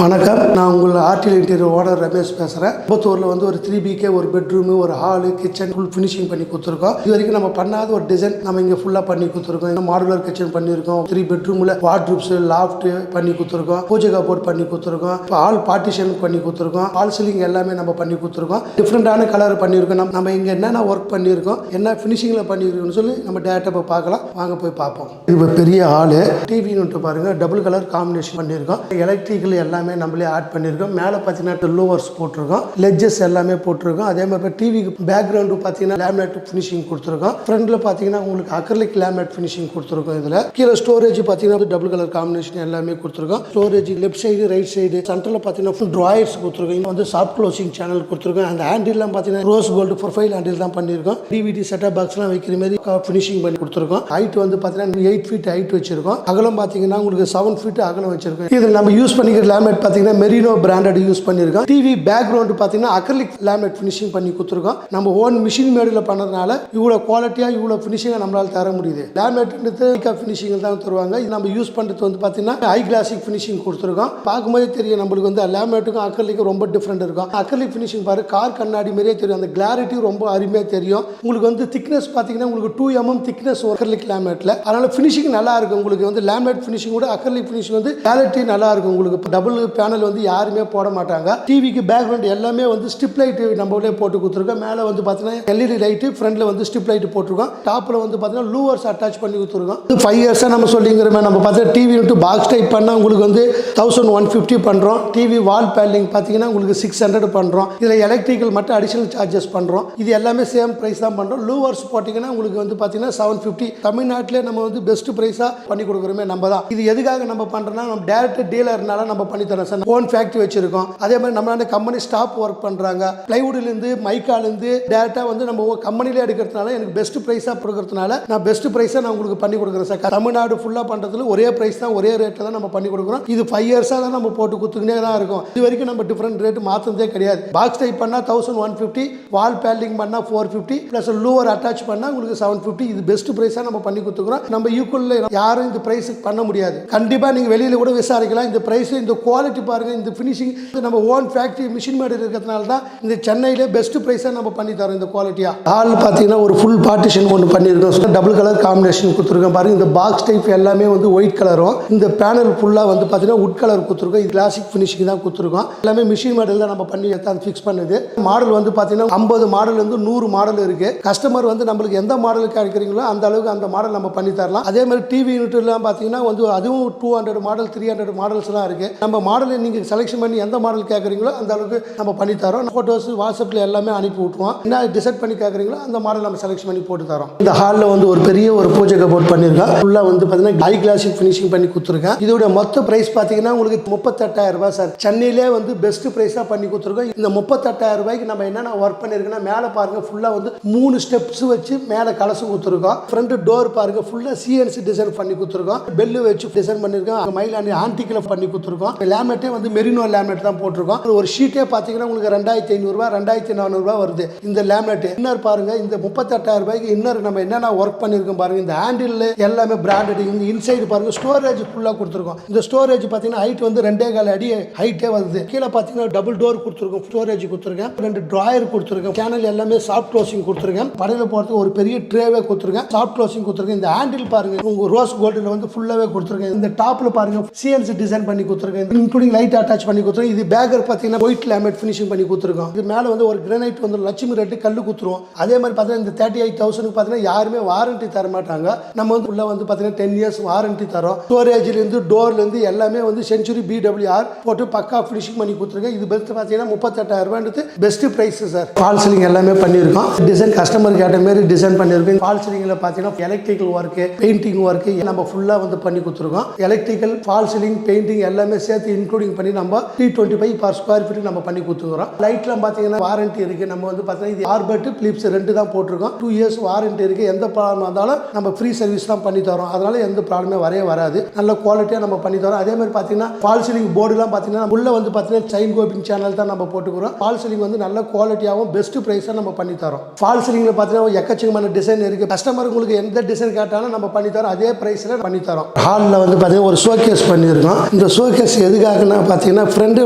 வணக்கம், நான் உங்கள் ஆர்டிஎல் இன்டீரியர் ஓனர் ரமேஷ் பேசுகிறேன். கோயம்புத்தூரில் வந்து ஒரு 3BK ஒரு பெட்ரூமு, ஒரு ஹாலு, கிச்சன் ஃபுல் ஃபினிஷிங் பண்ணி கொடுத்துருக்கோம். இது வரைக்கும் நம்ம பண்ணாத ஒரு டிசைன் நம்ம இங்கே ஃபுல்லாக பண்ணி கொடுத்துருக்கோம். இங்கே மாடுலர் கிச்சன் பண்ணியிருக்கோம். 3 பெட்ரூமில் வார்ட்ரூப்ஸ், லாஃப்ட் பண்ணி கொடுத்துருக்கோம். பூஜை கபோர்ட் பண்ணி கொடுத்துருக்கோம். ஹால் பார்ட்டிஷன் பண்ணி கொடுத்துருக்கோம். ஹால் சீலிங் எல்லாமே நம்ம பண்ணி கொடுத்துருக்கோம். டிஃப்ரெண்டான கலர் பண்ணியிருக்கோம். நம்ம இங்கே என்னென்ன ஒர்க் பண்ணியிருக்கோம், என்ன ஃபினிஷிங்கில் பண்ணியிருக்கோம்னு சொல்லி நம்ம டேரக்டாக போய் பார்க்கலாம். வாங்க போய் பார்ப்போம். இது பெரிய ஹாலு, டிவின்னு பாருங்கள், டபுள் கலர் காம்பினேஷன் பண்ணியிருக்கோம். எலக்ட்ரிக்கல் எல்லாமே நம்மளே ஆட் பண்ணியிருக்கோம். மேலே பார்த்தீங்கன்னா லோவர்ஸ் போட்டிருக்கோம், லெட்ஜஸ் எல்லாமே போட்டிருக்கோம். அதே மாதிரி டிவிக்கு பேக்ரவுண்டு பார்த்தீங்கன்னா லேமினேட் ஃபினிஷிங் கொடுத்துருக்கோம். ஃப்ரண்ட்ல பார்த்தீங்கன்னா உங்களுக்கு அக்ரிலிக் லேமினேட் ஃபினிஷிங் கொடுத்துருக்கோம். இதில் கீழே ஸ்டோரேஜ் பார்த்தீங்கன்னா டபுள் கலர் காம்பினேஷன் எல்லாமே கொடுத்துருக்கோம். Storage left side, right side, சென்டரில் பார்த்தீங்கன்னா ட்ராயர்ஸ் கொடுத்துருக்கோம். இங்கே வந்து சாஃப்ட் க்ளோசிங் சேனல் கொடுத்துருக்கோம். அந்த ஹேண்டில்லாம் பார்த்தீங்கன்னா ரோஸ் கோல்டு ப்ரொஃபைல் ஹேண்டில் தான் பண்ணியிருக்கோம். டிவிடி செட்டப் பாக்ஸ்லாம் வைக்கிற மாதிரி ஃபினிஷிங் பண்ணி கொடுத்துருக்கோம். ஹைட் வந்து பார்த்தீங்கன்னா 8 ஃபீட் ஹைட் வச்சிருக்கோம். அகலம் பார்த்தீங்கன்னா உங்களுக்கு 7 ஃபீட் அகலம் வச்சிருக்கோம். இதில் நம்ம யூஸ் பண்ணிக்கிற லேமினேட் பார்த்தீங்கன்னா மெரினோ பிராண்டட் யூஸ் பண்ணியிருக்கோம். டிவி பேக்ரவுண்ட் பார்த்தீங்கன்னா அக்ரிலிக் லேமினேட் ஃபினிஷிங் பண்ணி கொடுத்துருக்கோம். நம்ம ஓன் மிஷின் மேடில் பண்ணுறதுனால இவ்வளோ குவாலிட்டியாக இவ்வளோ ஃபினிஷிங்காக நம்மளால் தர முடியுது. லேமினேட் ஃபினிஷிங் தான் தருவாங்க. இது நம்ம யூஸ் பண்ணுறது வந்து பார்த்தீங்கன்னா ஹை கிளாசிக் ஃபினிஷிங் கொடுத்துருக்கோம். பார்க்கும்போது தெரியும் நம்மளுக்கு வந்து லேமினேட்டுக்கும் அக்ரிலிக்கும் ரொம்ப டிஃப்ரெண்ட் இருக்கும். அக்ரிலிக் ஃபினிஷிங் பாரு, கார் கண்ணாடி மாதிரியே தெரியும். அந்த கிளாரிட்டி ரொம்ப அருமையாக தெரியும். உங்களுக்கு வந்து திக்னஸ் பார்த்தீங்கன்னா உங்களுக்கு 2 mm திக்னஸ் அக்ரிலிக் லேமினேட்ல. அதனால ஃபினிஷிங் நல்லா இருக்கும். உங்களுக்கு வந்து லேமினேட் ஃபினிஷிங் கூட அக்ரிலிக் ஃபினிஷிங் வந்து குவாலிட்டி நல்லா இருக்கும். உங்களுக்கு டபுள் பேனல் வந்து யாருமே போட மாட்டாங்க. டிவிக்கு பேக்ரவுண்ட் எல்லாமே வந்து ஸ்ட்ரிப் லைட் நம்மளே போட்டு கொடுத்துருக்கோம். மேலே வந்து பார்த்தீங்கன்னா எல்இடி லைட்டு, ஃப்ரண்ட்ல வந்து ஸ்ட்ரிப் லைட் போட்டிருக்கோம். டாப்ல வந்து பார்த்தீங்கன்னா லூவர்ஸ் அட்டாச் பண்ணி கொடுத்துருக்கோம். 5 இயர்ஸாக நம்ம சொல்லிங்கிறோமே. நம்ம பார்த்தீங்கன்னா டிவி விட்டு பாக்ஸ் டைப் பண்ணால் உங்களுக்கு வந்து 1150 பண்ணுறோம். டிவி வால் பேனலிங் பார்த்தீங்கன்னா உங்களுக்கு 600 பண்ணுறோம். இதில் எலக்ட்ரிக்கல் மட்டும் அடிஷனல் சார்ஜஸ் பண்ணுறோம். இது எல்லாமே சேம் ப்ரைஸ் தான் பண்ணுறோம். லூவர்ஸ் போட்டிங்கன்னா உங்களுக்கு வந்து பார்த்தீங்கன்னா 750. தமிழ்நாட்டிலே நம்ம வந்து பெஸ்ட் ப்ரைஸாக பண்ணி கொடுக்குறோமே நம்ம தான். இது எதுக்காக நம்ம பண்ணுறோம்னா, நம்ம டேரக்ட் டீலர்னால நம்ம பண்ணி தரோம் சார். ஓன் ஃபேக்ட்ரி வச்சிருக்கோம். அதே மாதிரி நம்மளால கம்பெனி ஸ்டாஃப் ஒர்க் பண்ணுறாங்க. பிளைவுட்லேருந்து மைக்காலேருந்து டேரெக்டாக வந்து நம்ம கம்பெனிலே எடுக்கிறதுனால எனக்கு பெஸ்ட் ப்ரைஸாக கொடுக்கறதுனால நான் பெஸ்ட் ப்ரைஸாக நான் உங்களுக்கு பண்ணி கொடுக்குறேன் சார். தமிழ்நாடு ஃபுல்லாக பண்ணுறதுல ஒரே ப்ரைஸ் தான், ஒரே ரேட்டில் தான் நம்ம பண்ணி கொடுக்குறோம். இது 5 இயர்ஸாக தான் நம்ம போட்டு கொடுத்துக்கினே தான் இருக்கும். இது வரைக்கும் நம்ம டிஃப்ரெண்ட் ரேட் மாற்றதே கிடையாது. பாக்ஸ் டைப் பண்ணால் 1150, வால் பேனலிங் பண்ணால் 450, ப்ளஸ் லூவர் அட்டாச் பண்ணால் உங்களுக்கு 750. இது பெஸ்ட் ப்ரைஸாக நம்ம பண்ணி கொடுத்துக்கிறோம். நம்ம ஈக்குவலில் யாரும் இந்த ப்ரைஸுக்கு பண்ண முடியாது. கண்டிப்பாக நீங்கள் வெளியில் கூட விசாரிக்கலாம். இந்த ப்ரைஸ், இந்த குவாலிட்டி பாருங்கள், இந்த ஃபினிஷிங் நம்ம ஓன் ஃபேக்ட்ரி மிஷின் மேட் இருக்கிறதுனால தான் இந்த சென்னையிலே பெஸ்ட் ப்ரைஸாக நம்ம பண்ணி தரோம். இந்த குவாலிட்டியாக ஹால் பார்த்தீங்கன்னா ஒரு ஃபுல் பார்ட்டிஷன் ஒன்று பண்ணியிருக்கோம். டபுள் கலர் காம்பினேஷன் கொடுத்துருக்கோம். பாருங்க, இந்த பாக்ஸ் டைப் எல்லாமே வந்து ஒயிட் கலரும், இந்த பேனல் ஃபுல்லாக வந்து பார்த்தீங்கன்னா உட் கலர் கொடுத்துருக்கோம். இது கிளாசிக் ஃபினிஷிங் தான் கொடுத்துருக்கோம். எல்லாமே மிஷின் மாடல் தான் நம்ம பண்ணி ஃபிக்ஸ் பண்ணுது. மாடல் வந்து பார்த்தீங்கன்னா 50 மாடல் வந்து 100 மாடல் இருக்கு. கஸ்டமர் வந்து நம்மளுக்கு எந்த மாடலுக்கு கேட்குறீங்களோ அந்த அளவுக்கு அந்த மாடல் நம்ம பண்ணி தரலாம். அதே மாதிரி டிவி யூனிட்லாம் பார்த்தீங்கன்னா வந்து அதுவும் 200 மாடல், 300 மாடல்ஸ்லாம் இருக்கு. நம்ம மாடலை நீங்கள் செலக்ஷன் பண்ணி எந்த மாடல் கேட்குறீங்களோ அந்த அளவுக்கு நம்ம பண்ணி தரோம். ஃபோட்டோஸ் வாட்ஸ்அப்பில் எல்லாமே அனுப்பி விட்டுருவோம். என்ன டிசைட் பண்ணி கேட்குறீங்களோ அந்த மாடல் நம்ம செலக்ட் பண்ணி போட்டு தரோம். இந்த ஹாலில் வந்து ஒரு பெரிய ஒரு பூஜை கபோர்ட் பண்ணியிருக்கோம். ஃபுல்லாக வந்து பார்த்தீங்கன்னா ஹை கிளாசிக் ஃபினிஷிங் பண்ணி கொடுத்துருக்கேன். இதோட மொத்த பிரைஸ் பார்த்தீங்கன்னா உங்களுக்கு 38,000 ரூபாய் சார். சென்னையிலே வந்து பெஸ்ட் ப்ரைஸாக பண்ணி கொடுத்துருக்கோம். இந்த 38,000 ரூபாய்க்கு நம்ம என்னென்ன ஒர்க் பண்ணியிருக்கோம்னா, மேலே பாருங்க ஃபுல்லாக வந்து 3 ஸ்டெப்ஸ் வச்சு மேலே கலசு கொடுத்துருக்கோம். ஃப்ரண்ட் டோர் பாருங்க ஃபுல்லாக சிஎன்சி டிசைன் பண்ணி கொடுத்துருக்கோம். பெல்லு வச்சு டிசைன் பண்ணியிருக்கோம். மயிலாண்டி ஆன்டிக்கில் பண்ணி கொடுத்துருக்கோம். லேமினேட்டே வந்து மெரினோ லேமினேட் தான் போட்டிருக்கோம். ஒரு ஷீட்டே பார்த்தீங்கன்னா உங்களுக்கு 2500 ரூபாய், 2400 ரூபாய் வருது. இந்த லேமினேட் இன்னர் பாருங்க, இந்த 38,000 ரூபாய்க்கு இன்னர் நம்ம என்னென்ன ஒர்க் பண்ணியிருக்கோம் பாருங்க. இந்த ஹேண்டில் எல்லாமே பிராண்டட். இந்த இன்சைடு பாருங்க ஸ்டோரேஜ் ஃபுல்லாக கொடுத்துருக்கோம். இந்த ஸ்டோரேஜ் பார்த்தீங்கன்னா ஹைட் வந்து 2.25 அடி ஹைட்டே வருது. கீழே பார்த்தீங்கன்னா டபுள் டோர் கொடுத்துருக்கோம். ஸ்டோரேஜ் கொடுத்துருக்கேன். 2 டிராயர் கொடுத்துருக்கேன். சேனல் எல்லாமே சாஃப்ட் க்ளோசிங் கொடுத்துருக்கேன். படையில போகிறதுக்கு ஒரு பெரிய ட்ரேவே கொடுத்துருக்கேன். சாஃப்ட் க்ளோசிங் கொடுத்துருக்கேன். இந்த ஹேண்டில் பாருங்க உங்க ரோஸ் கோல்டில் வந்து ஃபுல்லாவே கொடுத்துருக்கேன். இந்த டாப்ல பாருங்க சிஎன்சி டிசைன் பண்ணி கொடுத்துருக்கேன். இன்க்ளூடிங் லைட் அட்டாச் பண்ணி கொடுத்துருக்கேன். இது பேக்கர் பார்த்தீங்கன்னா ஒயிட் லேமினேட் ஃபினிஷிங் பண்ணி கொடுத்துருக்கோம். இது மேலே வந்து ஒரு கிரானைட் வந்து லட்சுமி ரெட்டு கல்லு குத்துருவோம். அதே மாதிரி பார்த்தீங்கன்னா இந்த 38,000 பார்த்தீங்கன்னா யாருமே வாரண்டி தர மாட்டாங்க. நம்ம வந்து உள்ள வந்து பார்த்தீங்கன்னா 10 இயர்ஸ் வாரண்டி தரோம். ஸ்டோரேஜ்லேருந்து டோர்லேருந்து எல்லாமே வந்து செஞ்சுரி BWR போட்டு பக்கா ஃபினிஷிங் பண்ணி கொடுத்துருக்கேன். இது பெஸ்ட் பார்த்தீங்கன்னா 38,000 ரூபாய்ன்றது best price sir. Fall ceiling எல்லாமே பண்ணியிருக்கோம். டிசைன் கஸ்டமர் கேட்ட மாதிரி டிசைன் பண்ணியிருக்கோம். ஃபால் சீலிங்கில் பார்த்தீங்கன்னா எலக்ட்ரிக்கல் ஒர்க்கு, பெயிண்டிங் ஒர்க்கு நம்ம ஃபுல்லாக வந்து பண்ணி கொடுத்துருக்கோம். எலக்ட்ரிக்கல், ஃபால் சீலிங், பெயிண்டிங் எல்லாமே சேர்த்து இன்க்ளூடிங் பண்ணி நம்ம 325 per square feet நம்ம பண்ணி கொடுத்துக்கிறோம். லைட்லாம் பார்த்தீங்கன்னா வாரண்டி இருக்கு. நம்ம வந்து பார்த்தீங்கன்னா இது ஆர்பெட் பிலிப்ஸ் 2 தான் போட்டிருக்கோம். 2 இயர்ஸ் வாரண்டி இருக்கு. எந்த ப்ராப்ளம் வந்தாலும் நம்ம ஃப்ரீ சர்வீஸ் தான் பண்ணி தரோம். அதனால எந்த ப்ராப்ளமே வராது. நல்ல குவாலிட்டியாக நம்ம பண்ணி தரோம். அதே மாதிரி பார்த்தீங்கன்னா ஃபால் சீலிங் போர்டுலாம் பார்த்தீங்கன்னா உள்ள வந்து பார்த்தீங்கன்னா செயின் கோப்பிங் சேனல் தான் நம்ம போட்டுக்கிறோம். ஃபால் சீலிங் வந்து நல்ல குவாலிட்டியாகவும் பெஸ்ட் ப்ரைஸாக நம்ம பண்ணி தரோம். ஃபால் சீலிங்கில் பார்த்தீங்கன்னா எக்கச்சக்கமான டிசைன் இருக்கு. கஸ்டமர் உங்களுக்கு எந்த டிசைன் கேட்டாலும் நம்ம பண்ணி தரோம். அதே ப்ரைஸில் பண்ணி தரோம். ஹாலில் வந்து பார்த்தீங்கன்னா ஒரு ஷோகேஸ் பண்ணியிருக்கோம். இந்த ஷோகேஸ் எதுக்காக எதுக்காகனா பார்த்தீங்கன்னா ஃப்ரெண்டு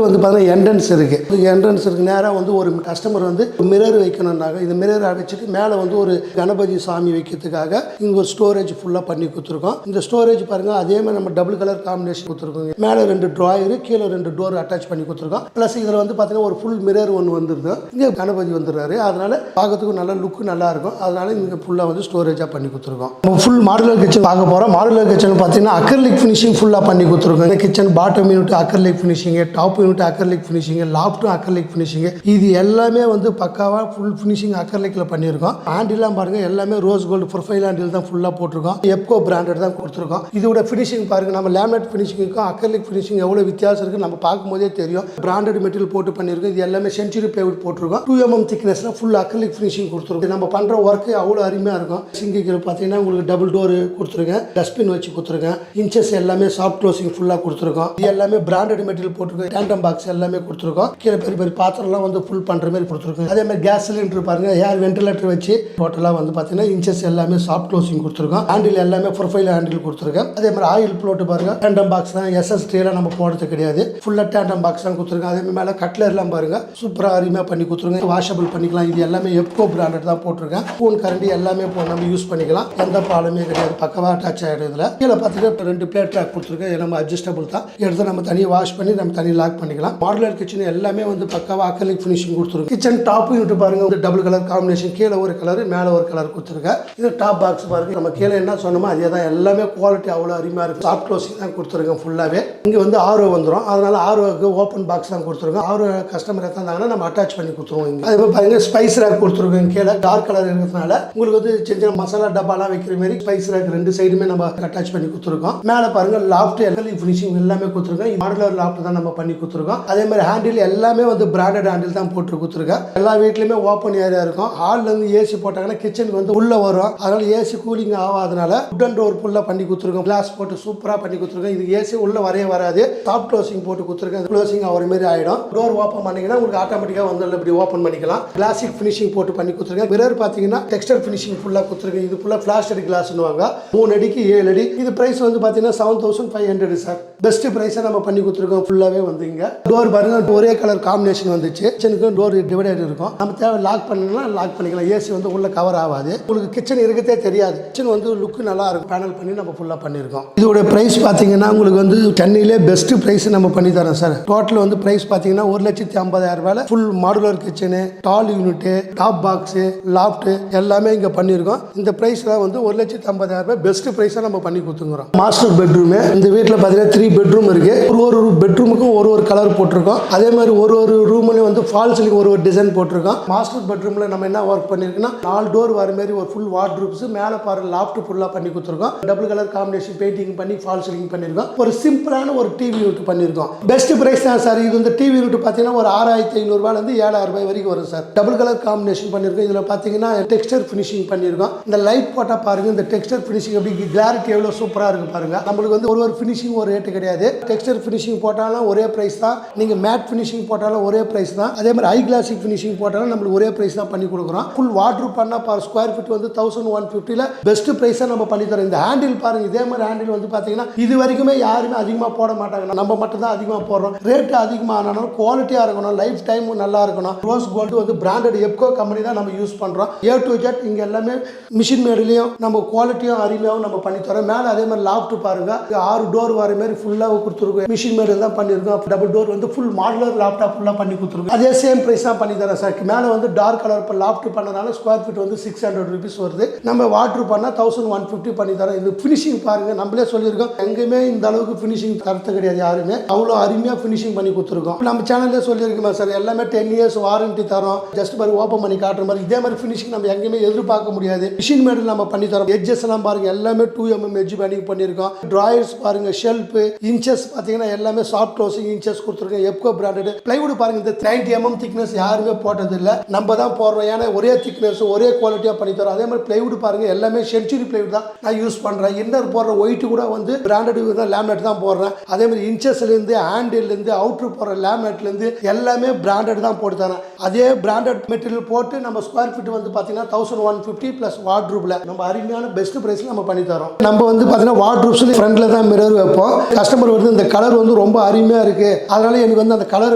வந்து பார்த்தீங்கன்னா என்ட்ரன்ஸ் இருக்குது. என்ட்ரன்ஸ் இருக்குது நேராக வந்து ஒரு கஸ்டமர் வந்து மிரர் வைக்கணுன்னாங்க. இந்த மிரர் வச்சுட்டு மேலே வந்து ஒரு கணபதி சாமி வைக்கிறதுக்காக இங்கே ஒரு ஸ்டோரேஜ் ஃபுல்லாக பண்ணி கொடுத்துருக்கோம். இந்த ஸ்டோரேஜ் பாருங்கள் அதே மாதிரி நம்ம டபுள் கலர் காம்பினேஷன் கொடுத்துருக்கோங்க. மேலே 2 ட்ராயரு கீழே 2 டோர் அட்டாச் பண்ணி கொடுத்துருக்கோம். ப்ளஸ் இதில் வந்து பார்த்தீங்கன்னா ஒரு ஃபுல் மிரர் ஒன்று வந்துருது. இங்கே கணபதி வந்துடுறாரு. அதனால பார்க்கறதுக்கு நல்ல லுக்கு நல்லா இருக்கும். அதனால இங்கே ஃபுல்லாக வந்து ஸ்டோரேஜாக பண்ணி கொடுத்துருக்கோம். நம்ம ஃபுல் மாடுலர் கிச்சன் பார்க்க போகிறோம். மாடுலர் கிச்சன் பார்த்தீங்கன்னா அக்ரிலிக் ஃபினிஷிங் ஃபுல்லாக பண்ணி கொடுத்துருக்கோம். இந்த kitchen bottom unit acrylic finishing, top unit acrylic finishing, லாஃப்ட்டும் அக்ரிலிக் ஃபினிஷிங். இது எல்லாமே வந்து பக்காவாக ஃபுல் ஃபினிஷிங் அக்ரிலிக்கில் பண்ணியிருக்கோம். ஹேண்டிலாம் பாருங்கள் எல்லாமே ரோஸ் கோல்டு ப்ரொஃபைல் ஹேண்டில் தான் ஃபுல்லாக போட்டிருக்கோம். எப்கோ பிராண்டட் தான் கொடுத்துருக்கோம். இதோட ஃபினிஷிங் பாருங்கள் நம்ம லேமினேட் ஃபினிஷிங்க்கும் அக்ரிலிக் ஃபினிஷிங் எவ்வளோ வித்தியாசம் இருக்குது நம்ம பார்க்கும்போதே தெரியும். பிராண்டட் மெட்டீரியல் போட்டு பண்ணியிருக்கோம். இது எல்லாமே சென்ச்சுரி பிளைவுட் போட்டிருக்கோம். 2 mm திக்னஸ்ல ஃபுல் அக்ரிலிக் ஃபினிஷிங் கொடுத்துருக்கோம். நம்ம பண்ணுற ஒர்க்கு அவ்வளோ அருமையாக இருக்கும். சிங்கிக்கு பார்த்தீங்கன்னா உங்களுக்கு டபுள் டோர் கொடுத்துருக்கேன். டஸ்ட்பின் வச்சு கொடுத்துருக்கேன். இன்ச்சஸ் எல்லாமே சாஃப்ட் க்ளோசிங் ஃபுல்லாக கொடுத்துருக்கோம். இது எல்லாமே பிராண்டட் மெட்டீரியல் போட்டிருக்கோம். டேண்டம் பாக்ஸ் எல்லாமே கொடுத்துருக்கோம். கீழே பெரிய பெரிய பாத்திரம்லாம் வந்து ஃபுல் பண்ணுற மாதிரி கொடுத்துருக்கோம். அதே மாதிரி கேஸ் சிலிண்டர் பாருங்க ஏர் வென்டிலேட்டர் வச்சு டோட்டலாக வந்து பார்த்தீங்கன்னா இன்ச்சஸ் எல்லாமே சாஃப்ட் க்ளோசிங் கொடுத்துருக்கோம். ஹேண்டில் எல்லாமே ப்ரொஃபைல் ஹேண்டில் கொடுத்துருக்கேன். அதே மாதிரி ஆயில் ப்ளோட்டு பாருங்க டேண்டம் பாக்ஸ் தான். எஸ்எஸ்டிலாம் நம்ம போடுறது கிடையாது. ஃபுல்லாக டேண்டம் பாக்ஸ் தான் கொடுத்துருக்கோம். அதே மாதிரி மேலே கட்லர்லாம் பாருங்க சூப்பராக அருமையாக பண்ணி கொடுத்துருங்க. வாஷபிள் பண்ணிக்கலாம். இது எல்லாமே எப்கோ பிராண்டட் தான் போட்டிருக்கேன். ஸ்பூன் கரண்டி எல்லாமே நம்ம யூஸ் பண்ணிக்கலாம். எந்த ப்ராப்ளமே கிடையாது. பக்கவா அட்டாச் ஆகிடும். இதில் கீழே பார்த்தீங்கன்னா 2 பிளேட் ட்ராக் கொடுத்துருக்கேன். இது நம்ம அட்ஜஸ்டபிள் தான். எடுத்து நம்ம தனியாக வாஷ் பண்ணி நம்ம தனியாக லாக் பண்ணிக்கலாம். மாடுலர் கிச்சன் எல்லாமே வந்து பக்கவா அக்ரிலிக் ஃபினிஷிங் கொடுத்துருக்கோம். கிச்சன் டாப் யூனிட் பாருங்க வந்து டபுள் கலர் காம்பினேஷன். கீழே ஒரு கலர் மேலே ஒரு கலர் கொடுத்துருக்கேன். இது டாப் பாக்ஸ் பாருங்க நம்ம கீழே என்ன சொன்னோமோ அதே தான். எல்லாமே குவாலிட்டி அவ்வளோ அருமையாக இருக்குது. சாஃப்ட் க்ளோசிங் தான் கொடுத்துருக்கேன் ஃபுல்லாகவே. இங்கே வந்து ஆர்ஓ வந்துடும். அதனால ஆர்ஓக்கு ஓப்பன் பாக்ஸ் தான் கொடுத்துருக்கோம். ஆர்ஓ கஸ்டமர் எடுத்தாங்கன்னா நம்ம அட்டாச் பண்ணி கொடுத்துருவோம். இங்கே அதே மாதிரி பாருங்க ஸ்பைஸ் ரேக் கொடுத்துருக்கோம். கீழே டார்க் கலர் இருக்கிறதுனால உங்களுக்கு வந்து சின்ன மசாலா டப்பாலாம் வைக்கிற மாதிரி ஸ்பைஸ் ரேக் 2 சைடுமே நம்ம அட்டாச் பண்ணி கொடுத்துருக்கோம். மேலே பாருங்க லாஃப்ட் அக்ரிலிக் ஃபினிஷிங் எல்லாமே கொடுத்துருக்கோம். மாடுலர் லாஃப்ட் தான் நம்ம பண்ணி கொடுத்துருக்கோம். அதே மாதிரி ஹேண்டில் எல்லாமே வந்து பிராண்டட் ஹேண்டில் தான் போட்டு கொடுத்துருக்கோம். எல்லா வீட்லையுமே ஓப்பன் ஏரியா இருக்கும். ஹாலில் வந்து ஏசி போட்டாங்கன்னா கிச்சனுக்கு வந்து உள்ள வரும். அதனால ஏசி கூலிங் ஆகாதனால உட்டன் டோர் ஃபுல்லாக பண்ணி கொடுத்துருக்கோம். கிளாஸ் போட்டு சூப்பராக பண்ணி கொடுத்துருக்கோம். இது ஏசி உள்ள வரைய வராது. சாஃப்ட் க்ளோசிங் போட்டு கொடுத்துருக்கேன். க்ளோசிங் ஆகிற மாதிரி ஆகிடும். டோர் ஓப்பன் பண்ணிங்கன்னா உங்களுக்கு ஆட்டோமேட்டிக்காக வந்து இப்படி ஓப்பன் பண்ணிக்கலாம். கிளாசிக் ஃபினிஷிங் போட்டு பண்ணி கொடுத்துருக்கேன். மிரர் பார்த்தீங்கன்னா டெக்ஸ்டர் ஃபினிஷிங் ஃபுல்லாக கொடுத்துருக்கேன். இது ஃபுல்லாக ஃபிளாஷ் கிளாஸ்னுவாங்க. 3 அடிக்கு 7 அடி. இது பிரைஸ் வந்து பார்த்தீங்கன்னா 7500 சார். பெஸ்ட் பிரைஸை நம்ம பண்ணி கொடுத்துருக்கோம். ஃபுல்லாகவே வந்து இங்கே டோர் பாருங்க ஒரே கலர் காம்பினேஷன் வந்துச்சு. கிச்சனுக்கு டோர் டிவைடட் இருக்கும். நம்ம தேவை லாக் பண்ணலாம் லாக் பண்ணிக்கலாம். ஏசி வந்து உள்ள கவர் ஆகாது. உங்களுக்கு கிச்சன் இருக்கதே தெரியாது. கிச்சன் வந்து லுக்கு நல்லா இருக்கும். பேனல் பண்ணி நம்ம ஃபுல்லாக பண்ணியிருக்கோம். இதோட பிரைஸ் பார்த்தீங்கன்னா உங்களுக்கு வந்து சென்னையிலே பெஸ்ட் பிரைஸ் நம்ம பண்ணி தரோம் சார். டோட்டல் வந்து பிரைஸ் பார்த்தீங்கன்னா 1,50,000 ரூபாய். ஃபுல் மாடுலர் கிச்சனு, டால் யூனிட், டாப் பாக்ஸ், லாஃப்ட் எல்லாமே இங்கே பண்ணியிருக்கோம். இந்த பிரைஸ் தான் வந்து 1,50,000 ரூபாய் பெஸ்ட் பிரைஸாக நம்ம பண்ணி கொடுத்துக்கிறோம். மாஸ்டர் பெட்ரூமு இந்த வீட்டில் பார்த்தீங்கன்னா 3 பெட்ரூம் இருக்கு. ஒரு பெட்ரூமுக்கும் ஒரு கலர் போட்டிருக்கோம். அதே மாதிரி ஒரு ரூம்லையும் வந்து ஃபால் சீலிங் ஒரு டிசைன் போட்டிருக்கோம். மாஸ்டர் பெட்ரூமில் நம்ம என்ன ஒர்க் பண்ணியிருக்கோம்னா 4 டோர் வர மாதிரி ஒரு ஃபுல் வார்ட்ரூப்ஸ் மேலே பாருங்க லாஃப்ட் ஃபுல்லாக பண்ணி கொடுத்துருக்கோம். டபுள் கலர் காம்பினேஷன் பெயிண்டிங் பண்ணி ஃபால் சீலிங் பண்ணியிருக்கோம். ஒரு சிம்பிளான ஒரு டிவி யூனிட் பண்ணியிருக்கோம். பெஸ்ட் பிரைஸ் தான் சார். இது வந்து டிவி யூனிட் பார்த்தீங்கன்னா ஒரு 6,500 ரூபாயிலிருந்து 7,000 ரூபாய் வரைக்கும் வரும் சார். டபுள் கலர் காம்பினேஷன் பண்ணியிருக்கோம். இதில் பார்த்தீங்கன்னா டெக்ஸ்டர் ஃபினிஷிங் பண்ணியிருக்கோம். இந்த லைட் போட்டால் பாருங்க இந்த டெக்ஸ்டர் ஃபினிஷிங் அப்படி கிளாரிட்டி எவ்வளோ சூப்பராக இருக்கு பாருங்க. நம்மளுக்கு வந்து ஒரு ஃபினிஷிங் ஒரு ரேட்டு கிடையாது. டெக்ஸ்டர் ஃபினிஷிங் போட்டாலும் ஒரே பிரைஸ் தான். நீங்கள் மேட் ஃபினிஷிங் போட்டாலும் ஒரே பிரைஸ் தான். அதே மாதிரி ஹை கிளாசிக் ஃபினிஷிங் போட்டாலும் நம்மளுக்கு ஒரே பிரைஸ் தான் பண்ணி கொடுக்குறோம். ஃபுல் வாட்டர் பண்ணால் பார் ஸ்கொயர் ஃபீட் வந்து 1150ல பெஸ்ட் பிரைஸாக நம்ம பண்ணி தரோம். இந்த ஹேண்டில் பாருங்க. இதே மாதிரி ஹேண்டில் வந்து பார்த்தீங்கன்னா இது வரைக்குமே யாருமே அதிகமாக போட மாட்டாங்க. நம்ம மட்டும் தான் அதிகமாக போடுறோம். ரேட்டு அதிகமானாலும் குவாலிட்டியாக இருக்கணும். லைஃப் டைம் நல்லா இருக்கணும். ரோஸ் கோல்டு வந்து பிராண்டட் எப்கோ கம்பெனி தான் நம்ம யூஸ் பண்ணுறோம். A to Z இங்கே எல்லாமே மிஷின் மேட்லையும் நம்ம குவாலிட்டியும் அருமையாகவும் நம்ம பண்ணி தரோம். மேலே அதே மாதிரி லாஃப்ட் பாருங்க 6 டோர் வர மாதிரி ஃபுல்லாக கொடுத்துருக்கோம். மிஷின் மேட் தான் பண்ணியிருக்கோம். டபுள் டோர் வந்து ஃபுல் மாடுலர் லாப்டாப் ஃபுல்லாக பண்ணி கொடுத்துருக்கோம். அதே சேம் பிரைஸ் தான் பண்ணி தரேன் சார். மேலே வந்து டார்க் கலர் இப்போ லாஃப்ட் பண்ணனால ஸ்கொயர் ஃபீட் வந்து 600 rupees வருது. நம்ம வாட்டர் பண்ணால் 1150 பண்ணி தரோம். இது ஃபினிஷிங் பாருங்க. நம்மளே சொல்லியிருக்கோம் எங்கேயுமே இந்த அளவுக்கு ஃபினிஷிங் தரத்து கிடையாது யாருமே. அவ்வளோ அருமையாக ஃபினிஷிங் பண்ணி கொடுத்துருக்கோம். நம்ம சேனல்லே சொல்லியிருக்கோம் சார். எல்லாமே 10 years வாரண்டி தரோம். ஜஸ்ட் மாதிரி ஓப்பன் பண்ணி காட்டுற மாதிரி இதே மாதிரி ஃபினிஷிங் நம்ம எங்கேயுமே எதிர்பார்க்க முடியாது. மிஷின் மேடில் நம்ம பண்ணி தரோம். எட்ஜஸ் எல்லாம் பாருங்க எல்லாமே 2 mm எட்ஜ் பேண்டிங் பண்ணியிருக்கோம். டிராயர்ஸ் பாருங்க ஷெல்ஃப் இன்ச்சஸ் பார்த்தீங்கன்னா எல்லாமே சாஃப்ட் க்ளோசிங் இன்ச்சஸ் கொடுத்துருக்கோம். எப்கோ பிராண்டட் பிளைவுட் பாருங்க. இந்த 90 mm திக்னஸ் யாருமே போட்டது இல்லை. நம்ம தான் போடுறோம். ஏன்னா ஒரே திக்னஸ் ஒரே குவாலிட்டியாக பண்ணி தரோம். அதே மாதிரி பிளைவுட் பாருங்க எல்லாமே சென்ச்சுரி பிளைவுட் தான் நான் யூஸ் பண்ணுறேன். இன்னர் போடுற ஒயிட் கூட வந்து பிராண்டட் தான் லேமினேட் தான் போடுறேன். அதே மாதிரி இன்ச்சஸ்லேருந்து ஹேண்டில்லேருந்து அவுட்ரு போடுற லேமினேட்லேருந்து எல்லாமே பிராண்டட் தான் போட்டு தரேன். அதே பிராண்டட் மெட்டீரியல் போட்டு நம்ம ஸ்கொயர் ஃபீட் வந்து பார்த்தீங்கன்னா 1150 ப்ளஸ் வார்ட்ரூப்ல நம்ம அருமையான பெஸ்ட் பிரைஸ்ல நம்ம பண்ணி தரோம். நம்ம வந்து பார்த்தீங்கன்னா வார்ட்ரூப்ஸ்ல ஃப்ரண்ட்ல தான் மிரர் வைப்போம். கஸ்டமர் வந்து இந்த கலர் வந்து ரொம்ப அருமையாக இருக்கு இருக்கு, அதனால எனக்கு வந்து அந்த கலர்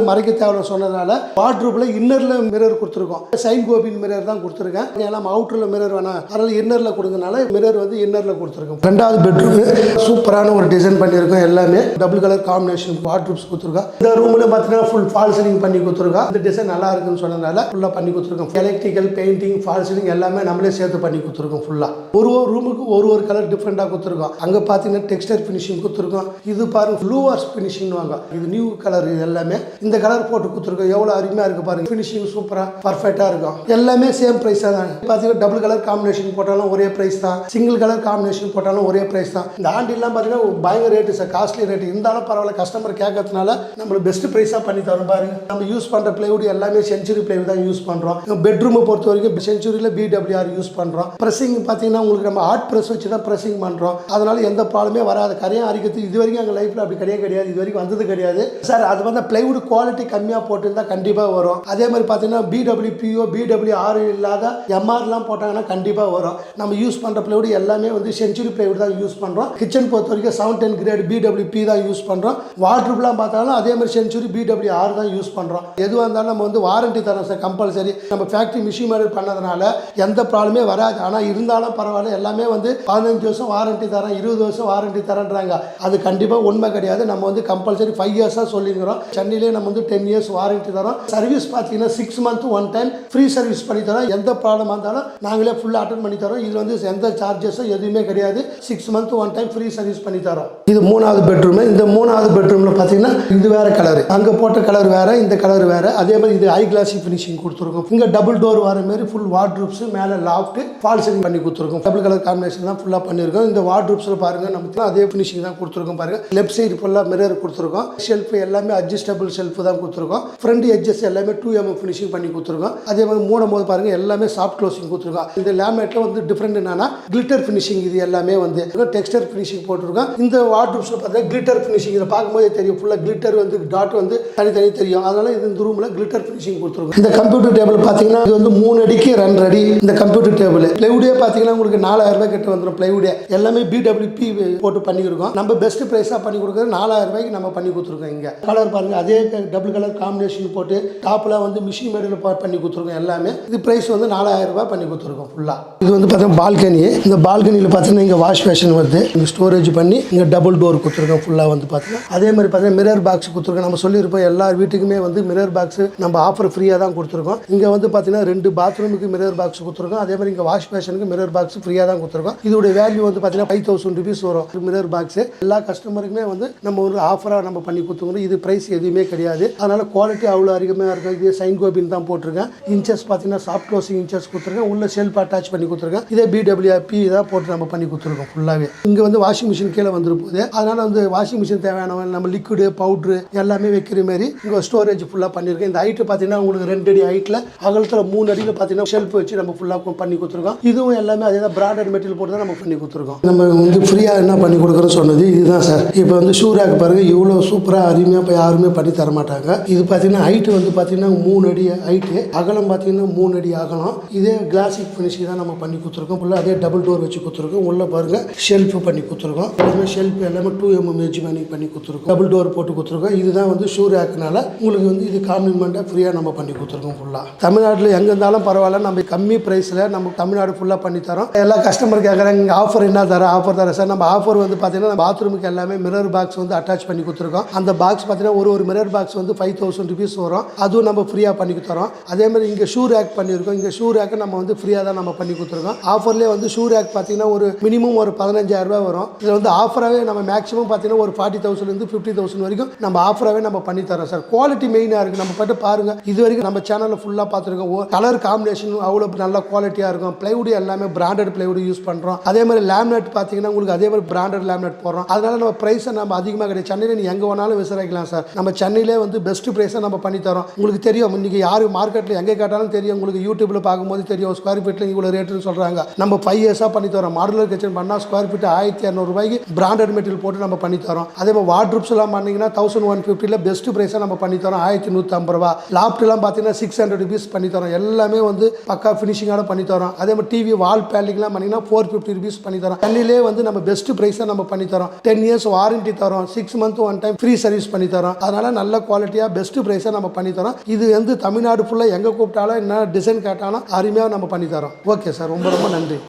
மறைக்க தேவைன்னு சொன்னதுனால வார்ட்ரோப்ல இன்னர்ல மிரர் கொடுத்துருக்கோம். சைன் கோபின் மிரர் தான் கொடுத்துருக்கேன். ஏன்னா அவுட்டர்ல மிரர் வேணாம், அதனால இன்னர்ல கொடுங்கனால மிரர் வந்து இன்னர்ல கொடுத்துருக்கோம். ரெண்டாவது பெட்ரூம் சூப்பரான ஒரு டிசைன் பண்ணியிருக்கோம். எல்லாமே டபுள் கலர் காம்பினேஷன் வார்ட்ரோப்ஸ் கொடுத்துருக்கோம். இந்த ரூம்ல பார்த்தீங்கன்னா ஃபுல் ஃபால் சீலிங் பண்ணி கொடுத்துருக்கோம். இந்த டிசைன் நல்லா இருக்குன்னு சொன்னதுனால ஃபுல்லா பண்ணி கொடுத்துருக்கோம். எலக்ட்ரிக்கல், பெயிண்டிங், ஃபால் சீலிங் எல்லாமே நம்மளே சேர்த்து பண்ணி கொடுத்துருக்கோம். ஃபுல்லா ஒரு ரூமுக்கு ஒரு கலர் டிஃப்ரெண்டா கொடுத்துருக்கோம். அங்க பார்த்தீங்கன்னா டெக்ஸ்டர் ஃபினிஷிங் கொடுத்துருக்கோம். இது பாருங்க ப்ளூ வாஷ் ஃபினிஷிங் வாங்க, இது நியூ கலர். இது எல்லாமே இந்த கலர் போட்டு கொடுத்துருக்கோம். எவ்வளவு அருமையா இருக்கு பாருங்க. ஃபினிஷிங் சூப்பரா பர்ஃபெக்டா இருக்கும். எல்லாமே சேம் பிரைஸ் தான். பார்த்தீங்கன்னா டபுள் கலர் காம்பினேஷன் போட்டாலும் ஒரே பிரைஸ் தான், சிங்கிள் கலர் காம்பினேஷன் போட்டாலும் ஒரே பிரைஸ் தான். இந்த ஆண்டிலாம் பார்த்தீங்கன்னா பயங்கர ரேட்டு சார், காஸ்ட்லி ரேட் இருந்தாலும் பரவாயில்ல, கஸ்டமர் கேட்கறதுனால நம்மளுக்கு பெஸ்ட் பிரைஸா பண்ணி தரோம். பாருங்க நம்ம யூஸ் பண்ற பிளைவுட் எல்லாமே செஞ்சுரி பிளைவுட் தான் யூஸ் பண்றோம். பெட்ரூமை பொறுத்த வரைக்கும் செஞ்சுரியில BWR யூஸ் பண்றோம். பிரஸிங் பார்த்தீங்கன்னா உங்களுக்கு நம்ம ஹார்ட் பிரஸ் வச்சு தான் பிரஸிங் பண்றோம். அதனால எந்த ப்ராப்ளமே வராது. கரையும் அரிக்கிறது இது வரைக்கும் எங்கள் லைஃப்ல அப்படி கிடையாது, இது வரைக்கும் வந்தது கிடையாது சார். அது வந்து பிளைவுட் குவாலிட்டி கம்மியாக போட்டுருந்தா கண்டிப்பாக வரும். அதே மாதிரி பார்த்தீங்கன்னா BWPO, BWR இல்லாத MRலாம் போட்டாங்கன்னா கண்டிப்பாக வரும். நம்ம யூஸ் பண்ணுற பிளைவுட் எல்லாமே வந்து செஞ்சுரி பிளைவுட் தான் யூஸ் பண்ணுறோம். கிச்சன் பொறுத்த வரைக்கும் 710 கிரேட் BWP தான் யூஸ் பண்ணுறோம். வார்ட்ரோப்லாம் பார்த்தாலும் அதே மாதிரி செஞ்சுரி BWR தான் யூஸ் பண்ணுறோம். எதுவாக இருந்தாலும் நம்ம வந்து வாரண்டி தரோம் சார், கம்பல்சரி. நம்ம ஃபேக்ட்ரி மிஷின் மாதிரி பண்ணதுனால எந்த ப்ராப்ளமே வராது. ஆனால் இருந்தாலும் பரவாயில்ல, எல்லாமே வந்து 15 வருஷம் வாரண்டி தரேன், 20 வருஷம் வாரண்டி தரேன்றாங்க. அது கண்டிப்பாக உண்மை கிடையாது. நம்ம வந்து கம்பல்சரி 5 இயர்ஸாக சொல்லிக்கிறோம். சென்னையிலே நம்ம வந்து 10 இயர்ஸ் வாரண்டி தரோம். சர்வீஸ் பார்த்தீங்கன்னா 6 மந்த் 1 டைம் ஃப்ரீ சர்வீஸ் பண்ணி தரோம். எந்த ப்ராப்ளமாக இருந்தாலும் நாங்களே ஃபுல்லாக அட்டன் பண்ணி தரோம். இது வந்து எந்த சார்ஜஸும் எதுவுமே கிடையாது. 6 மந்த் 1 டைம் ஃப்ரீ சர்வீஸ் பண்ணி தரோம். இது 3வது பெட்ரூம். இந்த 3வது பெட்ரூம்ல பார்த்தீங்கன்னா இது வேற கலர், அங்கே போட்ட கலர் வேற, இந்த கலர் வேற. அதே மாதிரி இது ஹை கிளாசி ஃபினிஷிங் கொடுத்துருக்கோம். இங்கே டபுள் டோர் வர மாதிரி ஃபுல் வார்ட்ரோப்ஸ், மேலே லாஃப்ட், ஃபால் சீலிங் பண்ணி கொடுத்துருக்கோம். டபுள் கலர் காம்பினேஷன் தான் ஃபுல்லாக பண்ணியிருக்கோம். இந்த வார்ட்ரோப்ஸில் பாருங்க நமக்கு அதே ஃபினிஷிங் தான் கொடுத்துருக்கோம். பாருங்க லெஃப்ட் சைடு ஃபுல்லாக மிரர் கொடுத்துருக்கோம். ஷெல்ஃப் எல்லாமே அட்ஜஸ்டபிள் ஷெல்ஃப் தான் கொடுத்துருக்கோம். ஃப்ரண்ட் எட்ஜஸ் எல்லாமே 2mm ஃபினிஷிங் பண்ணி கொடுத்துருக்கோம். அதே மாதிரி மூடும் போது பாருங்க எல்லாமே சாஃப்ட் க்ளோசிங் கொடுத்துருக்கோம். இந்த லேமினேட்ல வந்து டிஃப்ரெண்ட் என்னன்னா கிளிட்டர் ஃபினிஷிங், இது எல்லாமே வந்து டெக்ஸ்டர் ஃபினிஷிங் போட்டுருக்கோம். இந்த வார்ட்ரோப்ஸ்ல பார்த்தீங்கன்னா கிளிட்டர் ஃபினிஷிங், இதை பார்க்கும்போதே தெரியும் ஃபுல்லாக கிளிட்டர் வந்து டாட் வந்து தனித்தனி தெரியும். அதனால இந்த ரூம்ல கிளிட்டர் ஃபினிஷிங் கொடுத்துருக்கோம். இந்த கம்ப்யூட்டர் டேபிள் பார்த்தீங்கன்னா இது வந்து 3 அடிக்கு 2 அடி. இந்த கம்ப்யூட்டர் டேபிள் பிளைவுடே பார்த்தீங்கன்னா உங்களுக்கு 4000 ரூபாய் கிட்ட வந்துடும். பிளைவுடே எல்லாமே BWP போட்டு பண்ணிருக்கோம். நம்ம பெஸ்ட் பிரைஸா பண்ணி கொடுக்குறது 4000 ரூபாய்க்கு நம்ம பண்ணி கொடுத்துருக்கோம். இங்க கலர் பாருங்க அதே டபுள் கலர் காம்பினேஷன் போட்டு டாப்ல வந்து மிஷின் மேடில் பண்ணி கொடுத்துருக்கோம். எல்லாமே இது பிரைஸ் வந்து 4000 ரூபாய் பண்ணி கொடுத்துருக்கோம் ஃபுல்லா. இது வந்து பார்த்தீங்கன்னா பால்கனி. இந்த பால்கனியில் பார்த்தீங்கன்னா இங்கே வாஷ் பேஷன் வருது, இங்கே ஸ்டோரேஜ் பண்ணி இங்கே டபுள் டோர் கொடுத்துருக்கோம் ஃபுல்லாக வந்து பார்த்தீங்கன்னா. அதே மாதிரி பார்த்தீங்கன்னா மிரர் பாக்ஸ் கொடுத்துருக்கோம். நம்ம சொல்லியிருப்போம் எல்லா வீட்டுக்குமே வந்து மிரர் பாக்ஸ் நம்ம ஆஃபர் ஃப்ரீயாக தான் கொடுத்துருக்கோம். இங்கே வந்து பார்த்தீங்கன்னா 2 பாத்ரூமுக்கு மிரர் பாக்ஸ் கொடுத்துருக்கோம். அதே மாதிரி இங்கே வாஷ் பேஷனுக்கு மிரர் பாக்ஸ் ஃப்ரீயாக தான் கொடுத்துருக்கோம். இதோட வேல்யூ வந்து பார்த்தீங்கன்னா 5000 rupees வரும் மிரர் பாக்ஸ். எல்லா கஸ்டமருக்குமே வந்து நம்ம ஒரு ஆஃபராக நம்ம பண்ணி கொடுத்துருக்கோம். இது பிரைஸ் எதுவுமே கிடையாது. அதனால குவாலிட்டி அவ்வளோ அதிகமாக இருக்கும். இது சைன் கோபின் தான் போட்டிருக்கேன். இன்ச்சஸ் பார்த்தீங்கன்னா சாஃப்ட் க்ளோசிங் இன்ச்சஸ் கொடுத்துருக்கேன். உள்ள செல்ஃப் அட்டாச் பண்ணி கொடுத்துருக்கேன். இதே BWP தான் போட்டு நம்ம பண்ணி கொடுத்துருக்கோம் ஃபுல்லாகவே. இங்கே வந்து வாஷிங் மிஷின் கீழே வந்துரு போகுது. அதனால வந்து வாஷிங் மிஷின் தேவையான நம்ம லிக்விடு பவுட்ரு எல்லாமே வைக்கிற மாதிரி இங்கே ஸ்டோரேஜ் ஃபுல்லாக பண்ணியிருக்கேன். இந்த ஹைட்டு பார்த்தீங்கன்னா உங்களுக்கு 2 அடி ஹைட்டில், அகலத்தில் 3 அடியில் பார்த்தீங்கன்னா ஷெல்ஃப் வச்சு நம்ம ஃபுல்லாக பண்ணி கொடுத்துருக்கோம். இதுவும் எல்லாமே அதே தான் பிராண்டட் மெட்டீரியல் போட்டு தான் நம்ம பண்ணி கொடுத்துருக்கோம். நம்ம வந்து ஃப்ரீயாக என்ன பண்ணி கொடுக்குறோன்னு சொன்னது இதுதான் சார். இப்போ வந்து ஷூ ரேக் பாருங்க இவ்வளோ சூப்பராக அருமையாக இப்போ யாருமே பண்ணி தர மாட்டாங்க. இது பார்த்தீங்கன்னா ஹைட்டு வந்து பார்த்தீங்கன்னா 3 அடி ஹைட்டு, அகலம் பார்த்தீங்கன்னா 3 அடி அகலம். இதே கிளாசிக் ஃபினிஷிங் தான் நம்ம பண்ணி கொடுத்துருக்கோம். ஃபுல்லாக அதே டபுள் டோர் வச்சு கொடுத்துருக்கோம். உள்ள பாருங்க ஷெல்ஃப் பண்ணி கொடுத்துருக்கோம். எல்லாமே ஷெல்ஃப் எல்லாமே 2mm எட்ஜ் பண்ணி கொடுத்துருக்கோம். டபுள் டோர் போட்டு கொடுத்துருக்கோம். இதுதான் வந்து ஷூ ரேக்னால உங்களுக்கு வந்து இது காம்ப்ளிமெண்ட்டாக ஃப்ரீயாக நம்ம பண்ணி கொடுத்துருக்கோம் ஃபுல்லாக. தமிழ்நாட்டில் எங்கே இருந்தாலும் பரவாயில்ல, நம்ம கம்மி ப்ரைஸில் நம்ம தமிழ்நாடு ஃபுல்லாக பண்ணி தரோம். எல்லா கஸ்டமர் கேட்குறாங்க இங்கே ஆஃபர் என்ன தரோம், ஆஃபர் தரேன் சார். நம்ம ஆஃபர் வந்து பார்த்தீங்கன்னா பாத்ரூமுக்கு எல்லாமே மிரர் பாக்ஸ் வந்து அட்டாச் பண்ணி கொடுத்துருக்கோம். அந்த பாக்ஸ் பார்த்தீங்கன்னா ஒரு மிரர் பாக்ஸ் வந்து 5000 rupees வரும். அதுவும் நம்ம ஃப்ரீயாக பண்ணி தரோம். அதே மாதிரி இங்கே ஷூ ரேக் பண்ணியிருக்கோம். இங்கே ஷூ ரேக்கை நம்ம வந்து ஃப்ரீயாக தான் நம்ம பண்ணி கொடுத்துருக்கோம். ஆஃபர்லேயே வந்து ஷூ ரேக் பார்த்தீங்கன்னா ஒரு மினிமம் ஒரு 15000 ரூபாய் வரும். இதில் வந்து ஆஃபராகவே நம்ம மேக்ஸிமம் பார்த்தீங்கன்னா ஒரு 40,000 to 50,000 வரைக்கும் நம்ம ஆஃபராகவே நம்ம பண்ணி தரோம் சார். குவாலிட்டி மெயினாக இருக்குது. நம்ம பட்டு பாருங்க, இது வரைக்கும் நம்ம சேனலில் ஃபுல்லாக பார்த்துருக்கோம். கலர் காம்பினேஷன் அவ்வளோ நல்ல குவாலிட்டியாக இருக்கும். பிளைவுட் எல்லாமே பிராண்டட் பிளைவுட் யூஸ் பண்ணுறோம். அதே மாதிரி லேமினேட் பார்த்தீங்கன்னா உங்களுக்கு அதே மாதிரி பிராண்டட் லேமினேட் போடுறோம். அதனால நம்ம ப்ரைஸை நம்ம அதிகமாக கிடையாது. சென்னையில் நீங்கள் எங்கே வேணாலும் விசாரிக்கலாம் சார். நம்ம சென்னையிலே வந்து பெஸ்ட் ப்ரைஸை நம்ம பண்ணி தரோம். உங்களுக்கு தெரியும், இன்றைக்கி யார் மார்க்கெட்டில் எங்கே கேட்டாலும் தெரியும். உங்களுக்கு யூடியூப்பில் பார்க்கும்போது தெரியும் ஸ்கொயர் ஃபீட்டில் இவ்வளோ ரேட்டுன்னு சொல்கிறாங்க. நம்ம 5 இயர்ஸாக பண்ணி தரோம். மாடுலர் கிச்சன் பண்ணால் ஸ்கொயர் ஃபீட் 1200 ரூபாய்க்கு பிராண்டட் மெட்டீரியல் போட்டு நம்ம பண்ணி தரோம். அதே மாதிரி வார்ட்ரோப்ஸ் எல்லாம் பண்ணிங்கன்னா 1150 பெஸ்ட் ப்ரைஸாக நம்ம பண்ணி தரோம் 1150 ரூபா. லாப்ட்லாம் பார்த்தீங்கன்னா 600 ருபீஸ் பண்ணி தரோம். எல்லாமே வந்து பக்கா ஃபினிஷிங்கான பண்ணி தரோம். அதே மாதிரி டிவி வால் பேலிங்லாம் பண்ணிங்கன்னா 450 ருபீஸ் பண்ணி தரோம். தண்ணிலே வந்து நம்ம பெஸ்ட் ப்ரைஸாக நம்ம பண்ணி தரோம். 10 இயர்ஸ் வாரண்டி தரோம். 6 month one time free service பண்ணி தரோம். அதனால நல்ல குவாலிட்டியாக பெஸ்ட் ப்ரைஸாக நம்ம பண்ணி தரோம். இது வந்து தமிழ்நாடு ஃபுல்லாக எங்கே கூப்பிட்டாலும் என்ன டிசைன் கேட்டாலும் அருமையாக நம்ம பண்ணி தரோம். ஓகே சார், ரொம்ப ரொம்ப நன்றி.